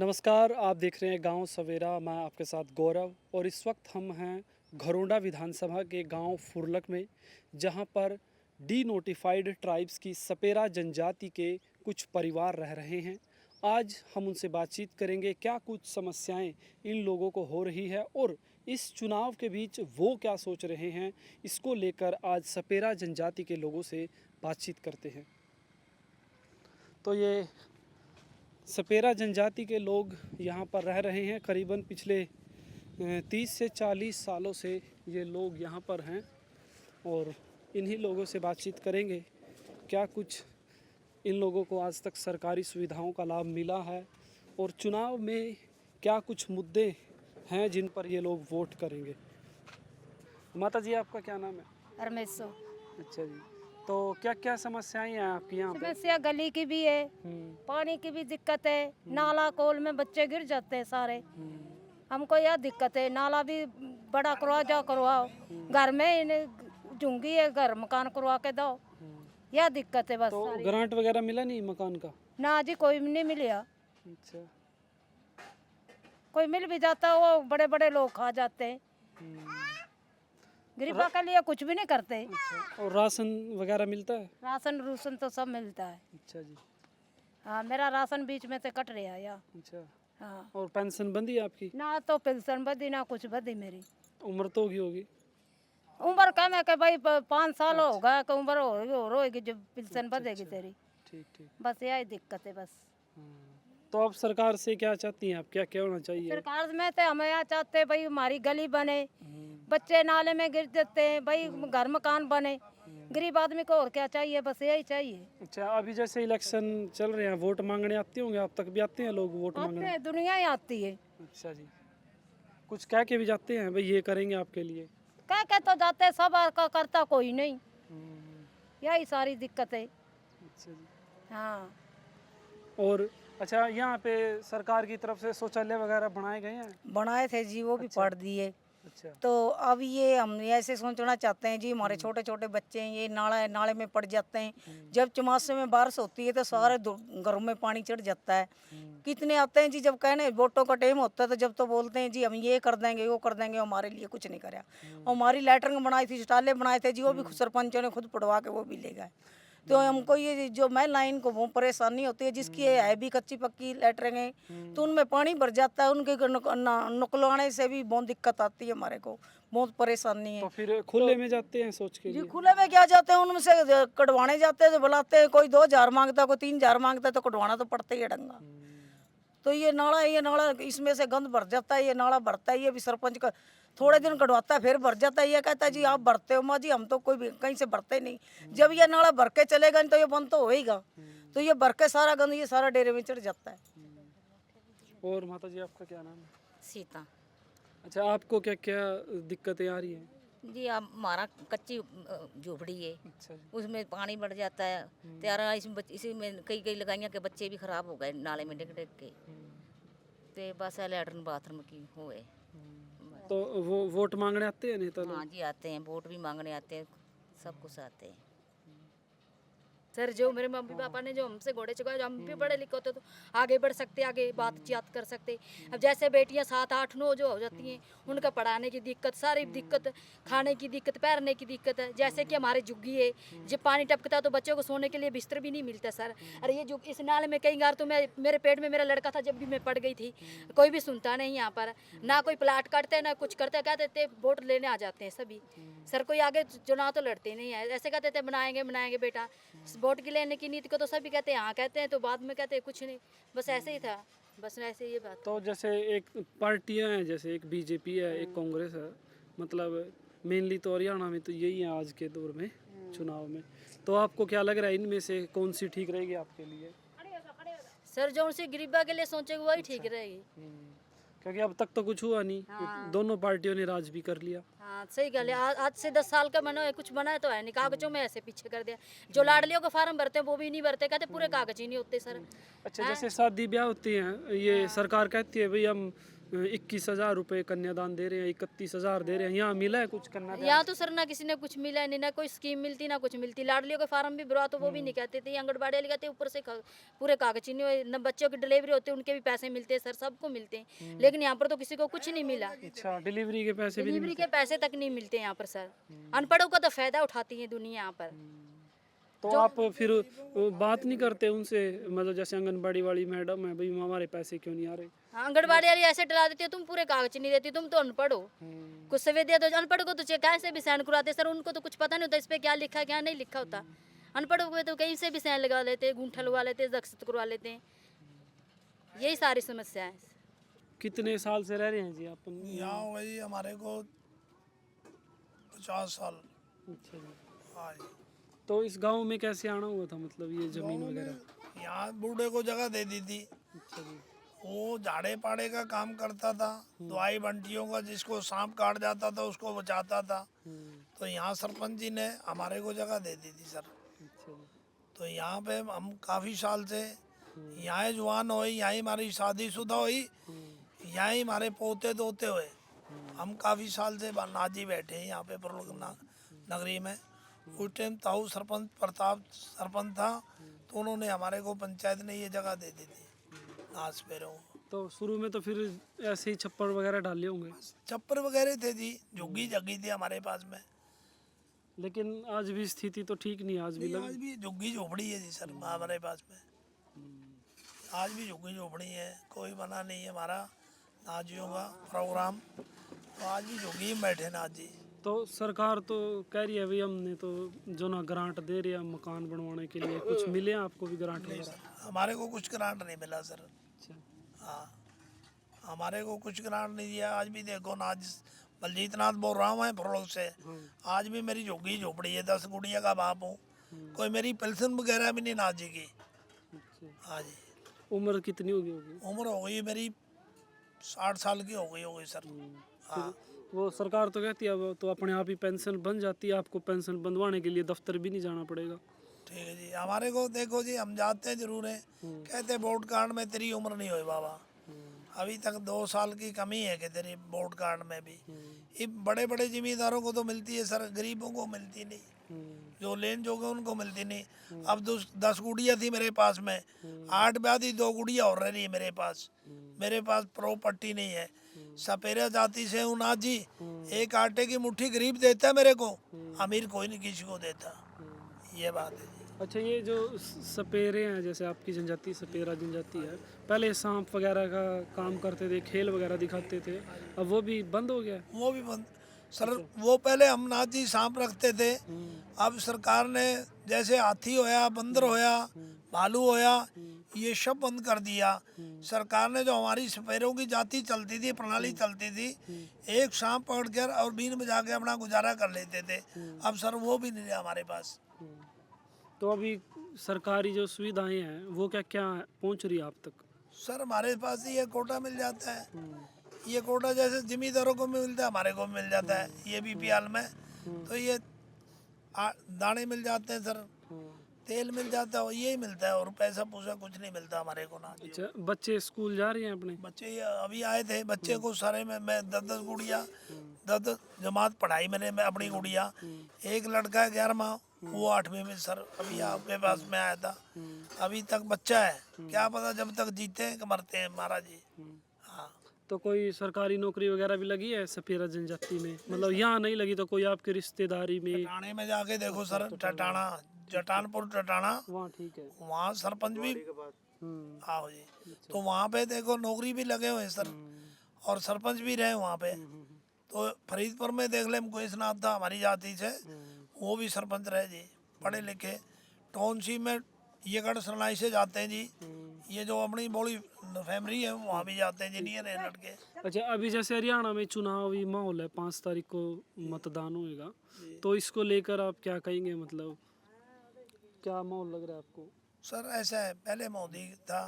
नमस्कार, आप देख रहे हैं गांव सवेरा। मैं आपके साथ गौरव और इस वक्त हम हैं घरोंडा विधानसभा के गांव फुरलक में, जहां पर डी नोटिफाइड ट्राइब्स की सपेरा जनजाति के कुछ परिवार रह रहे हैं। आज हम उनसे बातचीत करेंगे, क्या कुछ समस्याएं इन लोगों को हो रही है और इस चुनाव के बीच वो क्या सोच रहे हैं, इसको लेकर आज सपेरा जनजाति के लोगों से बातचीत करते हैं। तो ये सपेरा जनजाति के लोग यहाँ पर रह रहे हैं। करीबन पिछले 30 से 40 सालों से ये लोग यहाँ पर हैं और इन्हीं लोगों से बातचीत करेंगे, क्या कुछ इन लोगों को आज तक सरकारी सुविधाओं का लाभ मिला है और चुनाव में क्या कुछ मुद्दे हैं जिन पर ये लोग वोट करेंगे। माता जी, आपका क्या नाम है? रमेशो। अच्छा जी, तो क्या क्या समस्याएं हैं आपकी यहाँ पे? समस्या गली की भी है, पानी की भी दिक्कत है, नाला कोल में बच्चे गिर जाते हैं सारे। हमको यह दिक्कत है, नाला भी बड़ा करवाओ, घर में इन्हें झुंगी है, घर मकान करवा के दो, यह दिक्कत है बस तो सारी। ग्रांट वगैरह मिला नहीं मकान का? ना जी, कोई नहीं मिला। अच्छा। कोई मिल भी जाता वो बड़े बड़े लोग खा जाते हैं, गरीबा के लिए कुछ भी नहीं करते। अच्छा, और राशन वगैरह मिलता है? राशन रूसन तो सब मिलता है। अच्छा जी। हाँ, मेरा राशन बीच में से कट रहा है। अच्छा, हाँ, और पेंशन बंदी है आपकी? ना तो पेंशन बदी ना कुछ बदी मेरी। उम्र तो होगी? उम्र कम है कि भाई 5 साल होगा कि उम्र होगी जब पेंशन बढ़ेगी तेरी। ठीक ठीक। बस यही दिक्कत है बस। तो आप सरकार से क्या चाहती हैं, आप क्या क्या होना चाहिए? सरकार में तो हम यहाँ चाहते हैं भाई हमारी गली बने, बच्चे नाले में गिर जाते हैं, भाई घर मकान बने। गरीब आदमी को और क्या चाहिए, बस यही चाहिए। अच्छा, अभी जैसे इलेक्शन चल रहे हैं, वोट मांगने आते होंगे, आप तक भी आते हैं लोग वोट आते मांगने? हैं, दुनिया ही आती है। अच्छा जी, कुछ कह के भी जाते हैं भाई ये करेंगे आपके लिए? कह तो जाते हैं, सब का करता कोई नहीं। यही सारी दिक्कत है। अच्छा जी। हाँ, और अच्छा, यहाँ पे सरकार की तरफ से शौचालय वगैरह बनाए गए हैं? बनाए थे जी, वो भी पढ़ दिए। अच्छा। तो अब ये हम ऐसे सोचना चाहते हैं जी, हमारे छोटे छोटे बच्चे हैं, ये नाले में पड़ जाते हैं। जब चौमासे में बारिश होती है तो सारे घरों में पानी चढ़ जाता है। कितने आते हैं जी, जब कहने वोटों का टाइम होता है तो जब तो बोलते हैं जी हम ये कर देंगे वो कर देंगे, हमारे लिए कुछ नहीं करा। और हमारी लैटरिन बनाई थी, शौचालय बनाए थे जी, वो भी सरपंचों ने खुद पढ़वा के वो भी ले गए। तो हमको ये जो मैं लाइन को वो परेशानी होती है, जिसकी है भी कच्ची पक्की लैटरिन है, तो उनमें पानी भर जाता है, उनके निकलवाने से भी बहुत दिक्कत आती है, हमारे को बहुत परेशानी है। तो फिर खुले में जाते हैं सोच के जी लिए? खुले में क्या जाते हैं, उनमें से कटवाने जाते हैं तो बुलाते हैं, कोई 2,000 मांगता है, कोई 3,000 मांगता है, तो कटवाना तो पड़ता ही है डंगा। तो ये नाला इसमें से गंद भर जाता है, ये नाला भरता है, ये भी सरपंच का थोड़े दिन कटवाता है फिर भर जाता है। ये कहता है जी आप भरते हो माँ जी, हम तो कोई भी कहीं से भरते नहीं। जब ये नाला भर के चलेगा तो ये बंद तो होएगा, तो ये भर के सारा गंद ये सारा डेरे में चढ़ जाता है। और माता जी, आपका क्या नाम है? सीता अच्छा, आपको क्या क्या दिक्कतें आ रही हैं? जी, अब हमारा कच्ची झोपड़ी है, अच्छा जी। उसमें पानी बढ़ जाता है। त्यारा इसी में कई कई लगाइयाँ के बच्चे भी खराब हो गए नाले में डिग डिग के। तो बस लैटरिन बाथरूम की हुए। तो वो वोट मांगने आते हैं नेता लोग? हाँ जी, आते हैं, वोट भी मांगने आते हैं, सब कुछ आते हैं। सर, जो मेरे मम्मी पापा ने जो हमसे घोड़े चुकाए, जो हम भी पढ़े लिखे होते तो आगे बढ़ सकते, आगे बातचीत कर सकते। अब जैसे बेटियां 7 8 9 जो हो जाती हैं, उनका पढ़ाने की दिक्कत, सारी दिक्कत, खाने की दिक्कत, पहनने की दिक्कत है। जैसे कि हमारे झुग्गी है, जब पानी टपकता है तो बच्चों को सोने के लिए बिस्तर भी नहीं मिलता सर। अरे ये जो इस नाले में कई बार तो मेरे पेट में मेरा लड़का था जब भी मैं पड़ गई थी, कोई भी सुनता नहीं यहाँ पर, ना कोई प्लाट काटते ना कुछ करते, कहते थे वोट लेने आ जाते हैं सभी। सर कोई आगे चुनाव तो लड़ते नहीं है, ऐसे कहते थे बनाएंगे बनाएंगे बेटा, वोट की लेने की नीति को तो सभी कहते हैं हाँ कहते हैं, तो बाद में कहते हैं कुछ नहीं, बस ऐसे ही था, बस ऐसे ये बात। तो जैसे एक पार्टियां हैं, जैसे एक बीजेपी है, एक कांग्रेस है, मतलब मेनली तो हरियाणा में तो यही है आज के दौर में चुनाव में। तो आपको क्या लग रहा है इनमें से कौन सी ठीक रहेगी आपके लिए? सर जो उनसे गरीबा के लिए सोचेगा वही ठीक रहेगी। क्योंकि अब तक तो कुछ हुआ नहीं। दोनों पार्टियों ने राज भी कर लिया। हाँ सही गल है, आज से 10 साल का बना है, कुछ बना है तो है नहीं, कागजों में ऐसे पीछे कर दिया। जो लाडलियों का फार्म भरते हैं वो भी नहीं भरते, कहते पूरे कागज ही नहीं होते सर। अच्छा, जैसे शादी ब्याह होती हैं, ये सरकार कहती है भाई हम 21,000 रुपये कन्यादान दे रहे हैं, 31,000 दे रहे हैं, यहाँ मिला है कुछ कन्यादान? यहाँ तो सर ना किसी ने कुछ मिला नहीं, ना कोई स्कीम मिलती ना कुछ मिलती। लाडलियों का फार्म भी भरवा तो वो भी नहीं कहते थे, आंगनबाड़ी वाले कहते ऊपर से पूरे कागज नहीं हुए, न बच्चों की डिलीवरी होती है उनके भी पैसे मिलते हैं सर, सबको मिलते हैं। लेकिन यहाँ पर तो किसी को कुछ नहीं मिला, अच्छा, डिलीवरी के पैसे भी नहीं डिलीवरी के पैसे तक नहीं मिलते यहाँ पर सर। अनपढ़ों का तो फायदा उठाती है दुनिया यहाँ पर। तो आप फिर बात नहीं करते उनसे, मतलब जैसे आंगनबाड़ी वाली मैडम है, भाई हमारे पैसे क्यों नहीं आ रहे? आंगनबाड़ी वाली ऐसे डरा देती है, तुम पूरे कागज नहीं देती, तुम तो अनपढ़ हो। कुछ सवेरे दिया तो अनपढ़ को तो कैसे भी साइन करवाते सर, उनको तो कुछ पता नहीं होता इस पे क्या लिखा है क्या नहीं लिखा होता। अनपढ़ों को तो कहीं से भी साइन लगा लेते हैं, गूंठा लगवा लेते हैं, दस्तखत करवा लेते हैं, यही सारी समस्या है। कितने साल से रह रहे हैं जी आप? यहाँ वही हमारे को 50 साल। अच्छा जी। हाँ जी। तो इस गांव में कैसे आना हुआ था, मतलब ये जमीन वगैरह? यहाँ बूढ़े को जगह दे दी थी, अच्छा जी। वो झाड़े पाड़े का काम करता था, दवाई बंटियों का, जिसको सांप काट जाता था उसको बचाता था। तो यहाँ सरपंच जी ने हमारे को जगह दे दी थी सर। अच्छा जी। तो यहाँ पे हम काफ़ी साल से यहाँ जवान हुई, यहाँ हमारी शादीशुदा हुई, यहाँ ही हमारे पोते दोते हुए। हम काफ़ी साल से नाजी बैठे हैं यहाँ पे नगरी में। उस टाइम ताऊ सरपंच प्रताप सरपंच था, तो उन्होंने हमारे को पंचायत ने ये जगह दे दी थी नाच पेरों को। तो शुरू में तो फिर ऐसे ही छप्पर वगैरह डाले होंगे? छप्पर वगैरह थे जी, झुग्गी जगी थी हमारे पास में। लेकिन आज भी स्थिति तो ठीक नहीं है, आज भी आज भी झुग्गी झोपड़ी है जी सर हमारे पास में। आज भी झुग्गी झोपड़ी है, कोई बना नहीं है हमारा नाजियों का प्रोग्राम, तो आज भी झुग्गी में बैठे नाज जी। तो सरकार तो कह रही है भाई हमने तो जो ना ग्रांट दे रही है मकान बनवाने के लिए, कुछ मिले आपको भी ग्रांट वगैरह? हमारे को कुछ ग्रांट नहीं मिला सर। अच्छा। हाँ, हमारे को कुछ ग्रांट नहीं दिया। आज भी देखो नाज बलजीत नाथ बोल रहा हूँ मैं फरोग से, आज भी मेरी झुग्गी झोपड़ी है, 10 गुड़िया का बाप हूँ, कोई मेरी पेंशन वगैरह भी नहीं नाज जी की। अच्छा। हाँ जी। उम्र कितनी होगी? उम्र हो गई मेरी 60 साल की हो गई सर। हाँ, वो सरकार तो कहती है अब तो अपने आप ही पेंशन बन जाती है, आपको पेंशन बंधवाने के लिए दफ्तर भी नहीं जाना पड़ेगा। ठीक है जी। हमारे को देखो जी, हम जाते हैं जरूर हैं, कहते वोट कार्ड में तेरी उम्र नहीं हुई बाबा, अभी तक 2 साल की कमी है कि तेरी वोट कार्ड में भी। ये बड़े बड़े जिम्मेदारों को तो मिलती है सर, गरीबों को मिलती नहीं, जो लेन जोगे उनको मिलती नहीं। अब 10 गुड़िया थी मेरे पास में, 8 ब्याह थी, 2 गुड़िया और रह रही है मेरे पास। मेरे पास प्रॉपर्टी नहीं है, सपेरा जाति से हूँ नाथ जी। एक आटे की मुट्ठी गरीब देता है मेरे को, अमीर कोई नहीं किसी को देता, ये बात है जी। अच्छा, ये जो सपेरे हैं, जैसे आपकी जनजाति सपेरा जनजाति है, पहले सांप वगैरह का काम करते थे, खेल वगैरह दिखाते थे, अब वो भी बंद हो गया? वो भी बंद सर। वो पहले हम नाथ जी सांप रखते थे, अब सरकार ने जैसे हाथी होया, बंदर होया, भालू होया, ये सब बंद कर दिया। सरकार ने जो हमारी सपेरों की जाति चलती थी, प्रणाली चलती थी, एक सांप पकड़कर और बीन बजा के अपना गुजारा कर लेते थे, अब सर वो भी नहीं है हमारे पास। तो अभी सरकारी जो सुविधाएं हैं वो क्या क्या पहुंच रही है आप तक? सर हमारे पास ये कोटा मिल जाता है, ये कोटा जैसे जिम्मेदारों को भी मिलता है, हमारे को भी मिल जाता है, ये बीपीएल में। तो ये दाने मिल जाते हैं सर, तेल मिल जाता है, यही मिलता है, और पैसा पूसा कुछ नहीं मिलता हमारे को ना। अच्छा, बच्चे स्कूल जा रहे हैं अपने? बच्चे ये अभी आए थे, बच्चे को सारे में मैं 10 गुड़िया 10 जमात पढ़ाई मैंने, मैं अपनी गुड़िया। एक लड़का है 11वां, वो 8वीं में सर अभी आपके पास में आया था। अभी तक बच्चा है, क्या पता जब तक जीते हैं कि मरते हैं महाराज जी। हाँ। तो कोई सरकारी नौकरी वगैरह भी लगी है सपेरा जनजाति में? मतलब यहाँ नहीं लगी तो कोई आपकी रिश्तेदारी में? टटाने में जाके देखो सर, टटाना, जटानपुर टटाना, वहाँ ठीक है। वहाँ सरपंच भी आओ जी, तो वहाँ पे देखो नौकरी भी लगे हुए हैं सर, और सरपंच भी रहे वहाँ पे। तो फरीदपुर में देख ले, मुकेशनाथ था हमारी जाति से, वो भी सरपंच रहे जी, पढ़े लिखे। टाउनशिप में ये गढ़ सरनाई से जाते हैं जी, ये जो अपनी बड़ी फैमिली है वहाँ भी जाते हैं इंजीनियर है लड़के। अच्छा, अभी जैसे हरियाणा में चुनावी माहौल है, 5 तारीख को मतदान होएगा, तो इसको लेकर आप क्या कहेंगे, मतलब क्या माहौल लग रहा है आपको? सर ऐसा है, पहले मोदी था,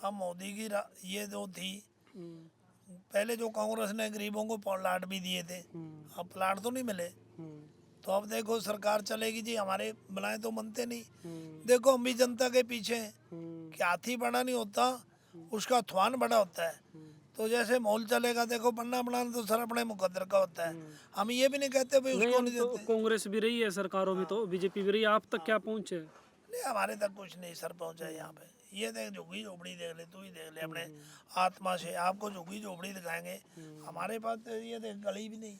अब मोदी की ये जो थी, पहले जो कांग्रेस ने गरीबों को प्लाट भी दिए थे, अब प्लाट तो नहीं मिले। तो अब देखो सरकार चलेगी जी, हमारे बुलाए तो मनते नहीं। देखो हम भी जनता के पीछे हैं कि हाथी बड़ा नहीं होता, उसका थवान बड़ा होता है। तो जैसे माहौल चलेगा, देखो बनना बनाना तो सर अपने मुकद्दर का होता है। हम ये भी नहीं कहते भाई नहीं, उसको हम नहीं तो देते। कांग्रेस भी रही है सरकारों में, तो बीजेपी भी रही है, आप तक क्या पहुँचे? नहीं, हमारे तक कुछ नहीं सर पहुंचा है यहाँ पे। ये देख झुग्गी झोपड़ी देख ले, तू ही देख ले अपने आत्मा से, आपको झुग्गी झोपड़ी दिखाएंगे। हमारे पास तो ये देख गली भी नहीं,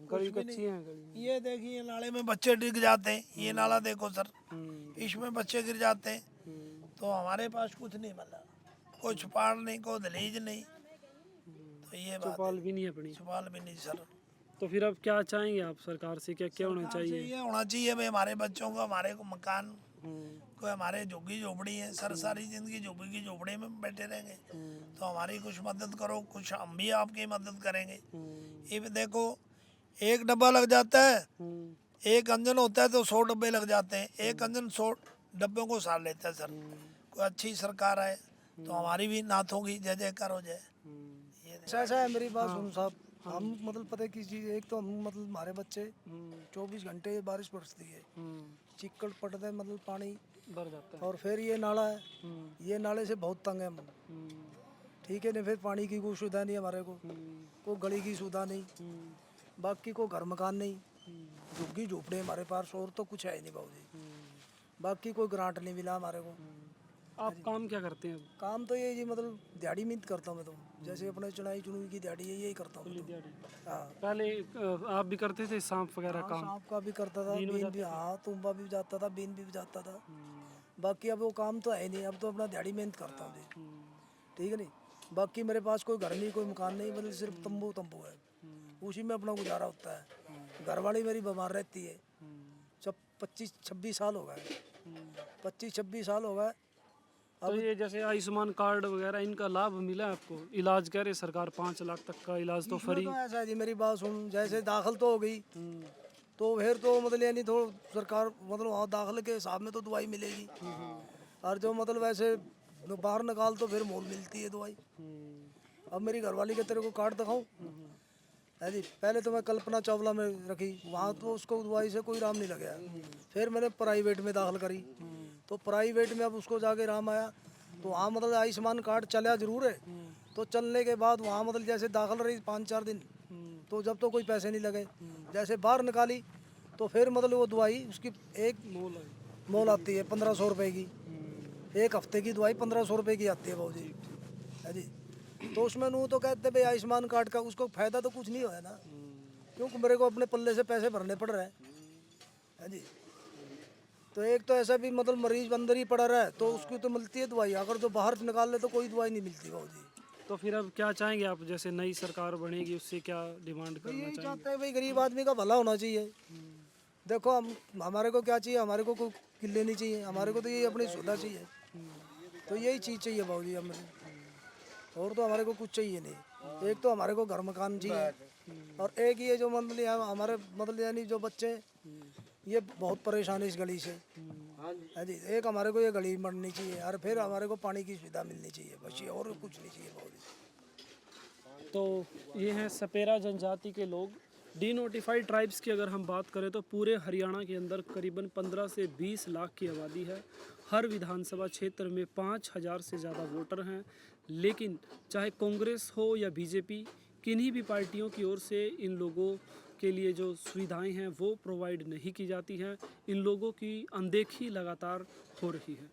गली भी कच्ची है गली। ये देखिए नाले में बच्चे डिग जाते हैं। ये नाला देखो सर, इसमें बच्चे गिर जाते हैं। तो हमारे पास कुछ नहीं, मतलब कोई छुपाड़ नहीं, कोई दलीज नहीं। तो ये बात चौपाल भी नहीं अपनी। छुपाल भी नहीं सर। तो फिर अब क्या चाहेंगे आप सरकार से, क्या क्या होना सरकार से चाहिए? ये होना चाहिए भाई, हमारे बच्चों को, हमारे को मकान, कोई हमारे झुग्गी झोपड़ी है सर, सारी जिंदगी झुग्गी की झोपड़ी में बैठे रहेंगे। तो हमारी कुछ मदद करो, कुछ हम भी आपकी मदद करेंगे। ये भी देखो, एक डब्बा लग जाता है, एक अंजन होता है तो 100 डब्बे लग जाते हैं। एक अंजन 100 डब्बों को सार लेता है सर। कोई अच्छी सरकार आए तो हमारी भी नाथ होगी, जय जयकार हो जाए। ऐसा है, मेरी बात सुन साहब, हम मतलब पता है किस चीज़, एक तो हम मतलब हमारे बच्चे 24 घंटे बारिश बरसती है, चिक्कड़ पड़ता है, मतलब पानी भर जाता है। और फिर ये नाला है, ये नाले से बहुत तंग है हम। ठीक है ना, फिर पानी की कोई सुविधा नहीं हमारे को, कोई गली की सुविधा नहीं, बाकी को घर मकान नहीं, झुग्गी झोपड़े हमारे पास, और तो कुछ है ही नहीं बाबूजी। बाकी कोई ग्रांट नहीं मिला हमारे को। आप काम क्या करते हैं? काम तो ये जी मतलब दिहाड़ी मिहनत करता हूँ मैं तो, जैसे अपने चुनाई चुनुई की दिहाड़ी है, यही करता हूँ मैं तो। हाँ, पहले आप भी करते थे सांप वगैरह काम? सांप का भी करता था, बीन भी, हाँ तुम्बा भी जाता था, बीन भी जाता था। बाकी अब वो काम तो है नहीं, अब तो अपना दिहाड़ी मेहनत करता हूँ जी। ठीक है नहीं, बाकी मेरे पास कोई घर नहीं, कोई मकान नहीं, मतलब सिर्फ तंबू तंबू है, उसी में अपना गुजारा होता है। घरवाली मेरी बीमार रहती है, जब 25-26 साल हो गए, 25-26 साल हो गए। तो ये जैसे आयुष्मान कार्ड वगैरह, इनका लाभ मिला है आपको? इलाज कह रहे सरकार 5 लाख तक का इलाज तो फ्री। तो ऐसा है जी, मेरी बात सुन, जैसे दाखिल तो हो गई, तो फिर तो मतलब यानी थोड़ा सरकार मतलब वहाँ दाखिल के हिसाब में तो दवाई मिलेगी, और जो मतलब ऐसे बाहर निकाल तो फिर मोल मिलती है दवाई। अब मेरी घरवाली के तेरे को कार्ड दिखाऊं है जी, पहले तो मैं कल्पना चावला में रखी, वहाँ तो उसको दवाई से कोई आराम नहीं लगा। फिर मैंने प्राइवेट में दाखिल करी, तो प्राइवेट में अब उसको जाके आराम आया। तो वहाँ मतलब आयुष्मान कार्ड चला जरूर है, तो चलने के बाद वहाँ मतलब जैसे दाखिल रही 5-4 दिन, तो जब तो कोई पैसे नहीं लगे, जैसे बाहर निकाली तो फिर मतलब वो दवाई उसकी एक मोल आती है 1500 रुपये की, एक हफ्ते की दवाई 1500 रुपये की आती है भाऊ जी, है जी। तो उसमें नू तो कहते भाई आयुष्मान कार्ड का उसको फायदा तो कुछ नहीं हुआ ना, क्योंकि मेरे को अपने पल्ले से पैसे भरने पड़ रहे हैं, है जी। तो एक तो ऐसा भी मतलब मरीज अंदर ही पड़ा रहा है तो उसकी तो मिलती है दवाई, अगर जो बाहर निकाल ले तो कोई दवाई नहीं मिलती भाऊ जी। तो फिर अब क्या चाहेंगे आप, जैसे नई सरकार बनेगी उससे क्या डिमांड करना यही चाहेंगे? चाहते हैं भाई, गरीब आदमी का भला होना चाहिए। देखो हम हमारे को क्या चाहिए, हमारे को कोई किले नहीं चाहिए, हमारे को तो यही अपनी सुविधा चाहिए। तो यही चीज़ चाहिए भाऊ जी हमें, और तो हमारे को कुछ चाहिए नहीं। एक तो हमारे को घर मकान चाहिए, और एक ये जो मतलब हमारे मतलब यानी जो बच्चे ये बहुत परेशान है इस गली से, है जी। एक हमारे को ये गली बननी चाहिए, और फिर हमारे को पानी की सुविधा मिलनी चाहिए, बस ये, और कुछ नहीं चाहिए भाऊ जी। तो ये हैं सपेरा जनजाति के लोग। डीनोटिफाइड ट्राइब्स की अगर हम बात करें तो पूरे हरियाणा के अंदर करीबन 15 से 20 लाख की आबादी है। हर विधानसभा क्षेत्र में 5000 से ज़्यादा वोटर हैं, लेकिन चाहे कांग्रेस हो या बीजेपी, किन्हीं भी पार्टियों की ओर से इन लोगों के लिए जो सुविधाएं हैं वो प्रोवाइड नहीं की जाती हैं। इन लोगों की अनदेखी लगातार हो रही है।